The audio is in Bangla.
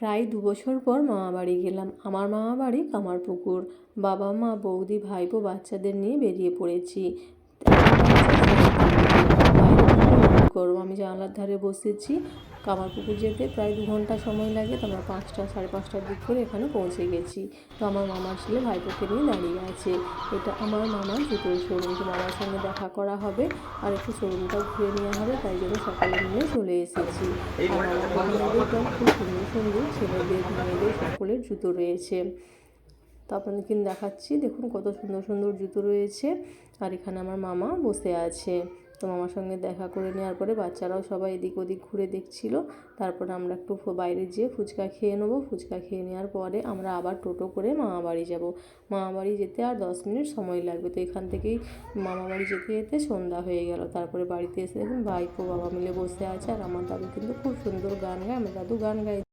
প্রায় 2 বছর পর মামাবাড়ি গেলাম। আমার মামাবাড়ি কামারপুকুর। বাবা মা বৌদি ভাইপো বাচ্চাদের নিয়ে বেরিয়ে পড়েছি। গরম, আমি জানলার ধারে বসেছি। কামারপুকুর যেতে প্রায় 2 ঘন্টা সময় লাগে। তো আমরা 5টা সাড়ে 5টার দিক করে এখানে পৌঁছে গেছি। তো আমার মামার ছেলে ভাইপোকে নিয়ে দাঁড়িয়ে আছে। এটা আমার মামার জুতোর শোরুম। তো মামার সঙ্গে দেখা করা হবে আর একটু শোরুমটাও ঘুরে নেওয়া হবে, তাই জন্য সকলে মিলে চলে এসেছি। আর মামার দোকানে দেখলাম খুব সুন্দর সুন্দর ছেলেদের মেয়েদের সকলের জুতো রয়েছে। তো আপনাদেরকে দেখাচ্ছি, দেখুন কত সুন্দর সুন্দর জুতো রয়েছে। আর এখানে আমার মামা বসে আছে। তো মামার সঙ্গে দেখা করে নেওয়ার পরে বাচ্চারাও সবাই এদিক ওদিক ঘুরে দেখছিল। তারপরে আমরা একটু বাইরে যেয়ে ফুচকা খেয়ে নেবো। ফুচকা খেয়ে নেওয়ার পরে আমরা আবার টোটো করে মামাবাড়ি যাব। মামাবাড়ি যেতে আর 10 মিনিট সময় লাগবে। তো এখান থেকেই মামাবাড়ি যেতে যেতে সন্ধ্যা হয়ে গেল। তারপরে বাড়িতে এসে দেখুন ভাইপো বাবা মিলে বসে আছে। আর আমার দাদু কিন্তু খুব সুন্দর গান গায়। আমার দাদু গান গায়।